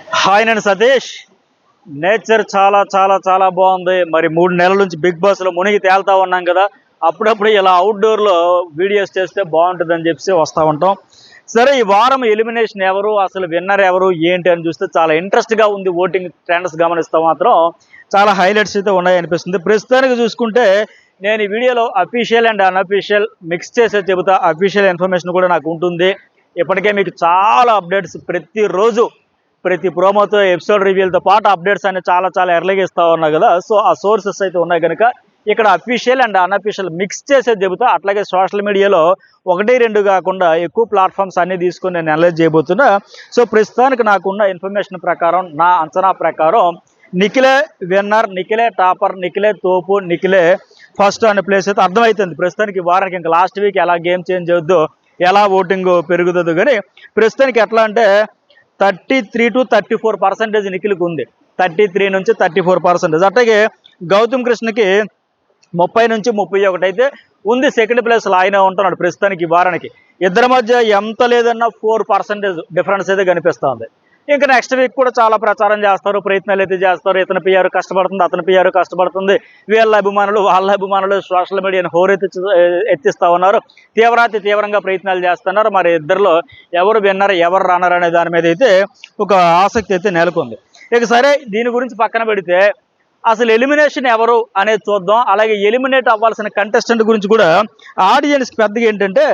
Hi నేను Satish. Nature చాలా చాలా చాలా బాగుంది. మరి 3 నెలల నుంచి బిగ్ బాస్లో మునిగి తేలుతా ఉన్నాం కదా. అప్పుడప్పుడు ఇలా అవుట్డోర్లో వీడియోస్ చేస్తే బాగుంటుందని చెప్పి వస్తూ ఉంటాం. సరే, ఈ వారం ఎలిమినేషన్ ఎవరు, అసలు విన్నర్ ఎవరు ఏంటి అని చూస్తే చాలా ఇంట్రెస్ట్గా ఉంది. ఓటింగ్ ట్రెండ్స్ గమనిస్తే మాత్రం చాలా హైలైట్స్ అయితే ఉన్నాయనిపిస్తుంది. ప్రస్తుతానికి చూసుకుంటే నేను ఈ వీడియోలో అఫీషియల్ అండ్ అన్అఫీషియల్ మిక్స్ చేసే చెబుతా. అఫీషియల్ ఇన్ఫర్మేషన్ కూడా నాకు ఉంటుంది. ఇప్పటికే మీకు చాలా అప్డేట్స్ ప్రతిరోజు ప్రతి ప్రోమోతో ఎపిసోడ్ రివ్యూలతో పాటు అప్డేట్స్ అనేవి చాలా చాలా ఎర్లీగా ఇస్తూ ఉన్నాయి కదా. సో ఆ సోర్సెస్ అయితే ఉన్నాయి కనుక ఇక్కడ అఫీషియల్ అండ్ అన్అఫీషియల్ మిక్స్ చేసేది చెబుతా. అట్లాగే సోషల్ మీడియాలో 1-2 కాకుండా ఎక్కువ ప్లాట్ఫామ్స్ అన్నీ తీసుకొని నేను అనలైజ్ చేయబోతున్నా. సో ప్రస్తుతానికి నాకున్న ఇన్ఫర్మేషన్ ప్రకారం, నా అంచనా ప్రకారం నిఖిలే విన్నర్, నిఖిలే టాపర్, నిఖిలే తోపు, నిఖిలే ఫస్ట్ అనే ప్లేస్ అయితే అర్థమవుతుంది ప్రస్తుతానికి. వారానికి ఇంకా లాస్ట్ వీక్ ఎలా గేమ్ చేంజ్ అవుద్దో, ఎలా ఓటింగ్ పెరుగుతుందో. కానీ ప్రస్తుతానికి ఎట్లా అంటే 33 to 34% నిఖిల్కి ఉంది. 33 నుంచి 34%. అట్లాగే గౌతమ్ కృష్ణకి 30 నుంచి 31 అయితే ఉంది. సెకండ్ ప్లేస్లో ఆయన ఉంటున్నాడు ప్రస్తుతానికి. వారానికి ఇద్దరి మధ్య ఎంత లేదన్నా 4% డిఫరెన్స్ అయితే కనిపిస్తుంది. ఇంకా నెక్స్ట్ వీక్ కూడా చాలా ప్రచారం చేస్తారు, ప్రయత్నాలు అయితే చేస్తారు. ఇతని పిఆర్ కష్టపడుతుంది, అతని పిఆర్ కష్టపడుతుంది. వీళ్ళ అభిమానులు వాళ్ళ అభిమానులు సోషల్ మీడియాని ఎత్తిస్తూ ఉన్నారు. తీవ్రంగా ప్రయత్నాలు చేస్తున్నారు. మరి ఇద్దరిలో ఎవరు విన్నర్ ఎవరు రన్నర్ అనే దాని మీద అయితే ఒక ఆసక్తి అయితే నెలకొంది. ఇక సరే, దీని గురించి పక్కన పెడితే అసలు ఎలిమినేషన్ ఎవరు అనేది చూద్దాం. అలాగే ఎలిమినేట్ అవ్వాల్సిన కంటెస్టెంట్ గురించి కూడా ఆడియన్స్కి పెద్దగా ఏంటంటే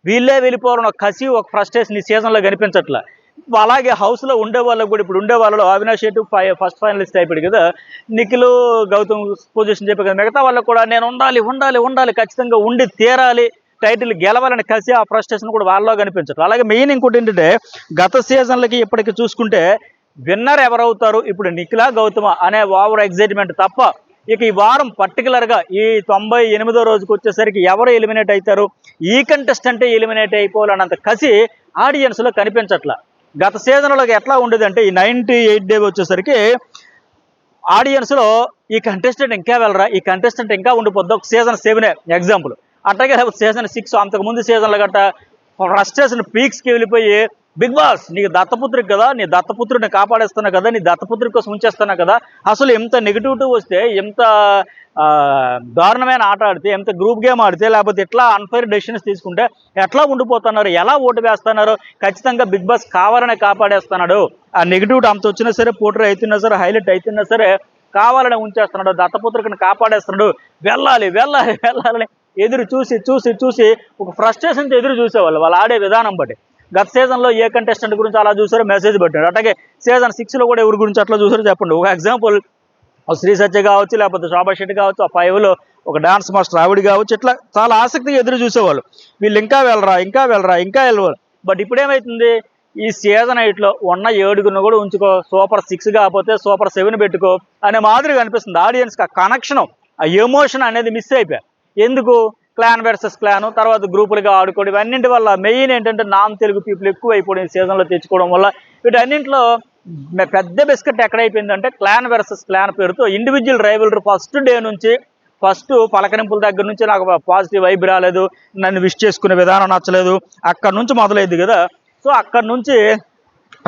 వీళ్ళే వెళ్ళిపోవాలని ఒక కసి, ఒక ఫ్రస్ట్రేషన్ ఈ సీజన్లో కనిపించట్లే. అలాగే హౌస్లో ఉండే వాళ్ళకు కూడా, ఇప్పుడు ఉండే వాళ్ళలో అవినాష్ ఎటు ఫస్ట్ ఫైనలిస్ట్ అయిపోయాడు కదా, నిఖిల్ గౌతమ్ పొజిషన్ చెప్పే కదా, మిగతా వాళ్ళకు కూడా నేను ఉండాలి ఖచ్చితంగా ఉండి తీరాలి, టైటిల్ గెలవాలని కసి, ఆ ఫ్రస్ట్రేషన్ కూడా వాళ్ళలో కనిపించట్లేదు. అలాగే మెయిన్ ఇంకోటి ఏంటంటే గత సీజన్లకి ఇప్పటికి చూసుకుంటే విన్నర్ ఎవరవుతారు, ఇప్పుడు నిఖిలా గౌతమ అనే ఓవర్ ఎగ్జైట్మెంట్ తప్ప ఇక ఈ వారం పర్టికులర్గా ఈ 98వ రోజుకి వచ్చేసరికి ఎవరు ఎలిమినేట్ అవుతారు, ఈ కంటెస్టెంటే ఎలిమినేట్ అయిపోవాలన్నంత కసి ఆడియన్స్లో కనిపించట్ల. గత సీజన్లోకి ఎట్లా ఉండేదంటే ఈ 98 డే వచ్చేసరికి ఆడియన్స్లో ఈ కంటెస్టెంట్ ఇంకా వెళ్ళరా, ఈ కంటెస్టెంట్ ఇంకా ఉండిపోద్ది. ఒక సీజన్ 7 ఎగ్జాంపుల్. అట్లాగే సీజన్ 6 అంతకుముందు సీజన్ల గట్ట ఫ్రస్ట్రేషన్ పీక్స్కి వెళ్ళిపోయి బిగ్ బాస్ నీకు దత్తపుత్రికి కదా, నీ దత్తపుత్రుడిని కాపాడేస్తున్నా కదా, నీ దత్తపుత్రి కోసం ఉంచేస్తున్నా కదా, అసలు ఎంత నెగిటివిటీ వస్తే, ఎంత దారుణమైన ఆట ఆడితే, ఎంత గ్రూప్ గేమ్ ఆడితే, లేకపోతే ఎట్లా అన్ఫైర్ డెసిషన్స్ తీసుకుంటే ఎట్లా ఉండిపోతున్నారు, ఎలా ఓటు వేస్తున్నారు, ఖచ్చితంగా బిగ్ బాస్ కావాలనే కాపాడేస్తున్నాడు. ఆ నెగిటివిటీ అంత వచ్చినా సరే, పోటీ అవుతున్నా సరే, హైలైట్ అవుతున్నా సరే కావాలని ఉంచేస్తున్నాడు, దత్తపుత్రికని కాపాడేస్తున్నాడు, వెళ్ళాలని ఎదురు చూసి ఒక ఫ్రస్ట్రేషన్తో ఎదురు చూసేవాళ్ళు వాళ్ళు ఆడే విధానం బట్టి. గత సీజన్లో ఏ కంటెస్టెంట్ గురించి అలా చూసారో మెసేజ్ పెట్టాడు. అట్లాగే సీజన్ 6లో కూడా ఎవరి గురించి అట్లా చూసారో చెప్పండి. ఒక ఎగ్జాంపుల్ శ్రీ సత్య కావచ్చు, లేకపోతే శోభా శెట్టి కావచ్చు, ఆ 5లో ఒక డాన్స్ మాస్టర్ ఆవిడ కావచ్చు. ఇట్లా చాలా ఆసక్తిగా ఎదురు చూసేవాళ్ళు. వీళ్ళు ఇంకా వెళ్ళరు. బట్ ఇప్పుడు ఏమవుతుంది, ఈ సీజన్ 8లో ఉన్న 7 కూడా ఉంచుకో, సూపర్ 6 కాకపోతే సూపర్ 7 పెట్టుకో అనే మాదిరిగా అనిపిస్తుంది. ఆడియన్స్కి ఆ కనెక్షన్, ఆ ఎమోషన్ అనేది మిస్ అయిపోయా. ఎందుకు, క్లాన్ వర్సెస్ క్లాన్, తర్వాత గ్రూపులుగా ఆడుకోవడం, ఇవన్నింటి వల్ల మెయిన్ ఏంటంటే నాన్ తెలుగు పీపుల్ ఎక్కువ అయిపోవడం సీజన్లో తెచ్చుకోవడం వల్ల. వీటన్నింటిలో పెద్ద బిస్కెట్ ఎక్కడైపోయిందంటే క్లాన్ వర్సెస్ క్లాన్ పేరుతో ఇండివిజువల్ రైవల్రీ ఫస్ట్ డే నుంచి, ఫస్ట్ పలకరింపుల దగ్గర నుంచి నాకు పాజిటివ్ వైబ్ రాలేదు, నన్ను విష్ చేసుకునే విధానం నచ్చలేదు, అక్కడ నుంచి మొదలైంది కదా. సో అక్కడ నుంచి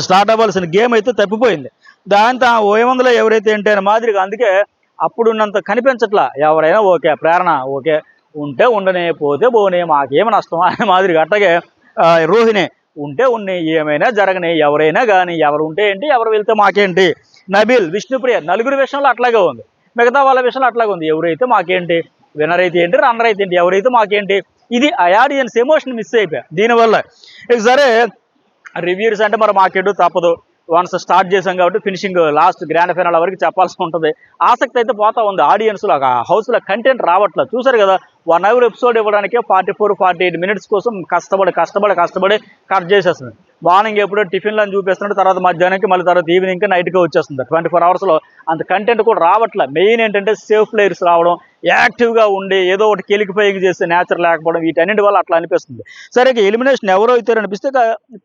స్టార్ట్ అవ్వాల్సిన గేమ్ అయితే తప్పిపోయింది. దాంతో ఓయమందులో ఎవరైతే ఏంటి అనే మాదిరిగా, అందుకే అప్పుడున్నంత కనిపించట్లా. ఎవరైనా ఓకే, ప్రేరణ ఓకే, ఉంటే ఉండనే, పోతే పోనే, మాకేమి నష్టం అనే మాదిరిగా. అట్లాగే రోహిణి ఉంటే ఉన్నాయి, ఏమైనా జరగని, ఎవరైనా కానీ, ఎవరు ఉంటే ఏంటి, ఎవరు వెళ్తే మాకేంటి. నబీల్, విష్ణుప్రియ, నలుగురి విషయంలో అట్లాగే ఉంది, మిగతా వాళ్ళ విషయంలో అట్లాగే ఉంది. ఎవరైతే మాకేంటి, విన్నర్ అయితే ఏంటి, రన్నర్ అయితే ఏంటి, ఎవరైతే మాకేంటి. ఇది ఆడియన్స్ ఎమోషన్ మిస్ అయిపోయా దీనివల్ల. ఇక సరే, రివ్యూస్ అంటే మరి మాకేంటో తప్పదు, వన్స్ స్టార్ట్ చేసాం కాబట్టి ఫినిషింగ్ లాస్ట్ గ్రాండ్ ఫైనల్ వరకు చెప్పాల్సి ఉంటుంది. ఆసక్తి అయితే పోతా ఉంది ఆడియన్స్లో. హౌస్లో కంటెంట్ రావట్లేదు. చూసారు కదా, 1 hour ఎపిసోడ్ ఇవ్వడానికి 44-48 minutes కోసం కష్టపడి కట్ చేసేస్తుంది. మార్నింగ్ ఎప్పుడో టిఫిన్లో చూపిస్తున్నాడు, తర్వాత మధ్యాహ్నానికి, మళ్ళీ తర్వాత ఈవినింగ్కి, నైట్కి వచ్చేస్తుంది. 24 hours అంత కంటెంట్ కూడా రావట్లేదు. మెయిన్ ఏంటంటే సేఫ్ ప్లేయర్స్ రావడం, యాక్టివ్గా ఉండి ఏదో ఒకటి కెలికిపోయి చేస్తే నేచర్ లేకపోవడం, వీటన్నింటి వల్ల అట్లా అనిపిస్తుంది. సరే, ఎలిమినేషన్ ఎవరు అవుతారు అనిపిస్తే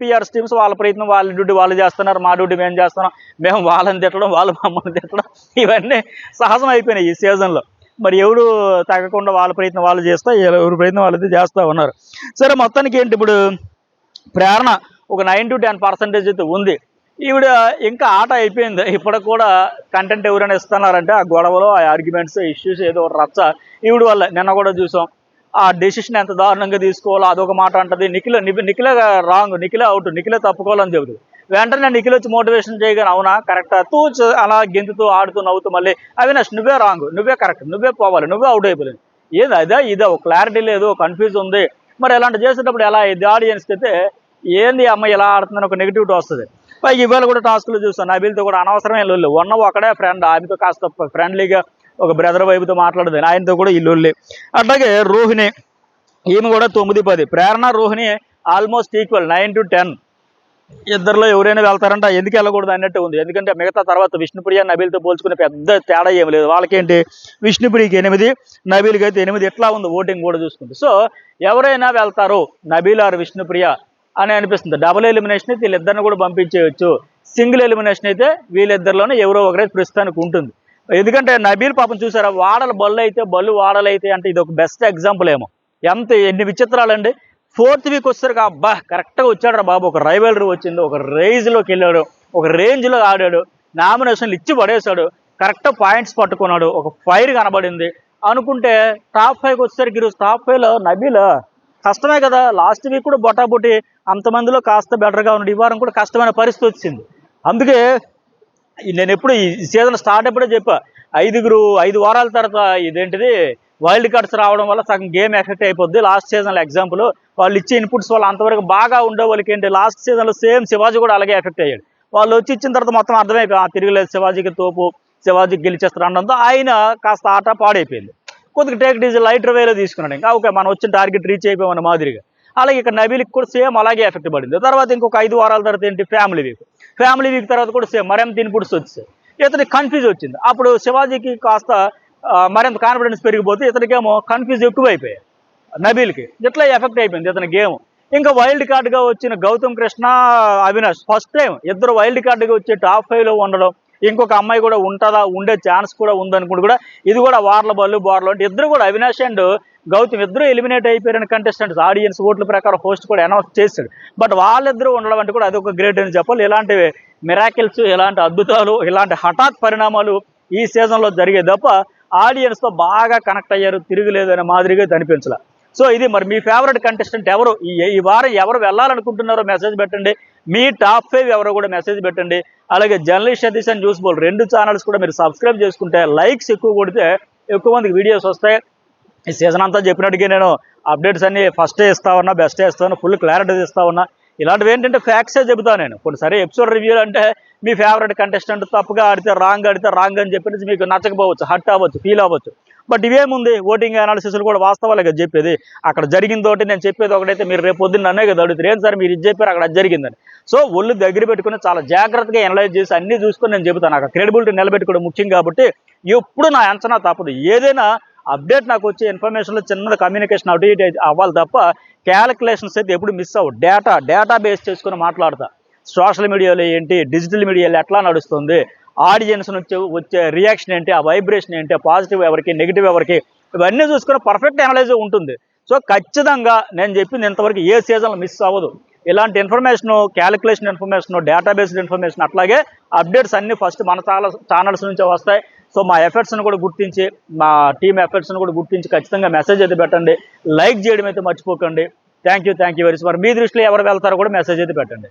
పిఆర్స్ టీమ్స్ వాళ్ళ ప్రయత్నం, వాళ్ళ డ్యూటీ వాళ్ళు చేస్తున్నారు, మా డ్యూటీ మేము చేస్తున్నాం, మేము వాళ్ళని తిట్టడం, వాళ్ళు మమ్మల్ని తిట్టడం, ఇవన్నీ సహజం అయిపోయినాయి ఈ సీజన్లో. మరి ఎవరు తగ్గకుండా వాళ్ళ ప్రయత్నం వాళ్ళు చేస్తా, ఎవరి ప్రయత్నం వాళ్ళైతే చేస్తూ ఉన్నారు. సరే, మొత్తానికి ఏంటి, ఇప్పుడు ప్రేరణ ఒక 9 to 10% అయితే ఉంది. ఈవిడ ఇంకా ఆట అయిపోయింది. ఇప్పటికి కూడా కంటెంట్ ఎవరైనా ఇస్తున్నారంటే ఆ గొడవలు, ఆ ఆర్గ్యుమెంట్స్, ఇష్యూస్ ఏదో ఒకటి రచ్చ ఈవిడ వల్ల. నిన్న కూడా చూసాం. ఆ డెసిషన్ ఎంత దారుణంగా తీసుకోవాలో అదొక మాట అంటది. నిఖిల రాంగ్, నిఖిల అవుట్, నిఖిల తప్పుకోవాలని చెబుతుంది. వెంటనే నిఖిల్ వచ్చి మోటివేషన్ చేయగానే అవునా కరెక్టా తూ అలా గెంతుతూ ఆడుతూ నవ్వుతూ మళ్ళీ అవినాష్ నువ్వే రాంగ్, నువ్వే కరెక్ట్, నువ్వే పోవాలి, నువ్వే అవుట్ అయిపోలేదు. ఏది అదే ఇదే ఒక క్లారిటీ లేదు, కన్ఫ్యూజ్ ఉంది. మరి ఇలాంటి చేసేటప్పుడు ఎలా ఇది ఆడియన్స్కి అయితే ఏంది అమ్మాయి ఇలా ఆడుతుందని ఒక నెగిటివిటీ వస్తుంది. పైకి ఇవాళ కూడా టాస్క్లు చూస్తాను నబీల్తో కూడా అనవసరమే లొల్లి. ఒకడే ఫ్రెండ్, ఆమెతో కాస్త ఫ్రెండ్లీగా ఒక బ్రదర్ వైపుతో మాట్లాడదు, ఆయనతో కూడా ఈ లొల్లి. అట్లాగే రోహిణి, ఈమె కూడా 9-10. ప్రేరణ రోహిణి ఆల్మోస్ట్ ఈక్వల్ 9-10. ఇద్దరిలో ఎవరైనా వెళ్తారంటే ఎందుకు వెళ్ళకూడదు అన్నట్టు ఉంది. ఎందుకంటే మిగతా తర్వాత విష్ణుప్రియ నబీల్తో పోల్చుకునే పెద్ద తేడా ఏమి లేదు. వాళ్ళకేంటి విష్ణుప్రియకి 8, నబీల్కి అయితే 8 ఇట్లా ఉంది ఓటింగ్ కూడా చూసుకుంటే. సో ఎవరైనా వెళ్తారు నబీల్ ఆర్ విష్ణుప్రియ అని అనిపిస్తుంది. డబుల్ ఎలిమినేషన్ అయితే వీళ్ళిద్దరిని కూడా పంపించేయచ్చు. సింగిల్ ఎలిమినేషన్ అయితే వీళ్ళిద్దరిలోనే ఎవరో ఒకరైతే ప్రస్తుతానికి ఉంటుంది. ఎందుకంటే నబీల్ పాపం చూసారా బళ్ళు వాడలైతే అంటే ఇది ఒక బెస్ట్ ఎగ్జాంపుల్ ఏమో. ఎన్ని విచిత్రాలండి. 4th వీక్ వచ్చేసరికి అబ్బా కరెక్ట్గా వచ్చాడు రా బాబు, ఒక రైవలరీ వచ్చింది, ఒక రేంజ్లోకి వెళ్ళాడు, ఒక రేంజ్లో ఆడాడు, నామినేషన్లు ఇచ్చి పడేశాడు, కరెక్ట్ పాయింట్స్ పట్టుకున్నాడు, ఒక ఫైర్ కనబడింది అనుకుంటే టాప్ 5కి వచ్చేసరికి ఈరోజు టాప్ 5లో నబీల్ కష్టమే కదా. లాస్ట్ వీక్ కూడా బొటాబొటి అంతమందిలో కాస్త బెటర్గా ఉన్నాడు. ఈ వారం కూడా కష్టమైన పరిస్థితి వచ్చింది. అందుకే నేను ఎప్పుడు ఈ సీజన్ స్టార్ట్ అప్పుడే చెప్పా, 5 వారాల తర్వాత ఇదేంటిది వైల్డ్ కార్డ్స్ రావడం వల్ల సగం గేమ్ ఎఫెక్ట్ అయిపోద్ది. లాస్ట్ సీజన్లో ఎగ్జాంపుల్ వాళ్ళు ఇచ్చే ఇన్పుట్స్ వల్ల అంతవరకు బాగా ఉండే వాళ్ళకి ఏంటి లాస్ట్ సీజన్లో సేమ్ శివాజీ కూడా అలాగే ఎఫెక్ట్ అయ్యాడు. వాళ్ళు వచ్చి ఇచ్చిన తర్వాత మొత్తం అర్థమైపోయి తిరగలేదు, శివాజీకి తోపు, శివాజీకి గెలిచేస్తారు అనడంతో ఆయన కాస్త ఆట పాడైపోయింది. కొద్దిగా టేక్ డీజిల్ లైటర్ వేలో తీసుకున్నాడు. ఇంకా ఓకే మనం వచ్చిన టార్గెట్ రీచ్ అయిపోయామన్న మాదిరిగా. అలాగే ఇక్కడ నబీల్కి కూడా సేమ్ అలాగే ఎఫెక్ట్ పడింది. తర్వాత ఇంకొక 5 వారాల తర్వాత ఏంటి ఫ్యామిలీ వీక్ తర్వాత కూడా సేమ్ మరెంత ఇన్పుట్స్ వచ్చాయి. ఇతనికి కన్ఫ్యూజ్ వచ్చింది. అప్పుడు శివాజీకి కాస్త మరింత కాన్ఫిడెన్స్ పెరిగిపోతే ఇతనికేమో కన్ఫ్యూజ్ ఎక్కువైపోయాయి. నబీల్కి ఇట్లా ఎఫెక్ట్ అయిపోయింది ఇతని గేమ్. ఇంకా వైల్డ్ కార్డుగా వచ్చిన గౌతమ్ కృష్ణ, అవినాష్ ఫస్ట్ టైం ఇద్దరు వైల్డ్ కార్డుగా వచ్చి టాప్ 5లో ఉండడం. ఇంకొక అమ్మాయి కూడా ఉండే ఛాన్స్ కూడా ఉందనుకుంటూ కూడా ఇది కూడా బోర్లు అంటే ఇద్దరు కూడా అవినాష్ అండ్ గౌతమ్ ఇద్దరు ఎలిమినేట్ అయిపోయిన కంటెస్టెంట్స్. ఆడియన్స్ ఓట్ల ప్రకారం హోస్ట్ కూడా అనౌన్స్ చేశాడు. బట్ వాళ్ళిద్దరూ ఉండడం అంటే కూడా అదొక గ్రేట్ అని చెప్పాలి. ఇలాంటి మిరాకిల్స్, ఇలాంటి అద్భుతాలు, ఇలాంటి హఠాత్ పరిణామాలు ఈ సీజన్లో జరిగే తప్ప ఆడియన్స్తో బాగా కనెక్ట్ అయ్యారు, తిరుగులేదు అనే మాదిరిగా అనిపించాల. సో ఇది మరి మీ ఫేవరెట్ కంటెస్టెంట్ ఎవరు, ఈ వారం ఎవరు వెళ్ళాలనుకుంటున్నారో మెసేజ్ పెట్టండి. మీ టాప్ 5 ఎవరో కూడా మెసేజ్ పెట్టండి. అలాగే జర్నలిస్ట్ సతీష్ అండ్ న్యూస్ బోల్ 2 ఛానల్స్ కూడా మీరు సబ్స్క్రైబ్ చేసుకుంటే లైక్స్ ఎక్కువ కొడితే ఎక్కువ మందికి వీడియోస్ వస్తాయి. ఈ సీజన్ అంతా చెప్పినట్టుగా నేను అప్డేట్స్ అన్ని ఫస్టే ఇస్తా ఉన్నా, బెస్టే ఇస్తాను, ఫుల్ క్లారిటీ ఇస్తా ఉన్నా. ఇలాంటివి ఏంటంటే ఫ్యాక్ట్సే చెబుతాను నేను. కొన్ని సరే ఎపిసోడ్ రివ్యూలు అంటే మీ ఫేవరెట్ కంటెస్టెంట్ తప్పుగా ఆడితే రాంగ్ అని చెప్పేసి మీకు నచ్చకపోవచ్చు, హర్ట్ అవ్వచ్చు, ఫీల్ అవ్వచ్చు. బట్ ఇవేముంది ఓటింగ్ అనాలిసిస్లు కూడా వాస్తవాలే కదా చెప్పేది. అక్కడ జరిగిందోటి నేను చెప్పేది ఒకటైతే మీరు రేపు పొద్దున్న నన్నే కదా అడుగుతారు ఏం సార్ మీరు ఇది చెప్పారు అక్కడ అది జరిగిందని. సో ఒళ్ళు దగ్గర పెట్టుకుని చాలా జాగ్రత్తగా అనలైజ్ చేసి అన్నీ చూసుకొని నేను చెబుతాను. అక్కడ క్రెడిబిలిటీ నిలబెట్టుకోవడం ముఖ్యం కాబట్టి ఎప్పుడు నా అంచనా తప్పదు. ఏదైనా అప్డేట్ నాకు వచ్చే ఇన్ఫర్మేషన్లో చిన్నది కమ్యూనికేషన్ అటు ఇటు అవ్వాలి తప్ప క్యాలిక్యులేషన్స్ అయితే ఎప్పుడు మిస్ అవ్వదు. డేటా బేస్ చేసుకుని మాట్లాడతా. సోషల్ మీడియాలో ఏంటి, డిజిటల్ మీడియాలో ఎట్లా నడుస్తుంది, ఆడియన్స్ నుంచి వచ్చే రియాక్షన్ ఏంటి, ఆ వైబ్రేషన్ ఏంటి, పాజిటివ్ ఎవరికి, నెగిటివ్ ఎవరికి, ఇవన్నీ చూసుకుని పర్ఫెక్ట్ అనలైజ్ ఉంటుంది. సో ఖచ్చితంగా నేను చెప్పింది ఇంతవరకు ఏ సీజన్లో మిస్ అవ్వదు. ఇలాంటి ఇన్ఫర్మేషను, క్యాలిక్యులేషన్ ఇన్ఫర్మేషను, డేటాబేస్డ్ ఇన్ఫర్మేషన్, అట్లాగే అప్డేట్స్ అన్నీ ఫస్ట్ మన ఛానల్స్ నుంచే వస్తాయి. సో మా ఎఫర్ట్స్ని కూడా గుర్తించి, మా టీమ్ ఎఫర్ట్స్ని కూడా గుర్తించి ఖచ్చితంగా మెసేజ్ అయితే పెట్టండి, లైక్ చేయడం అయితే మర్చిపోకండి. Thank you very much. మరి మీ దృష్టిలో ఎవరు వెళ్తారో కూడా మెసేజ్ అయితే పెట్టండి.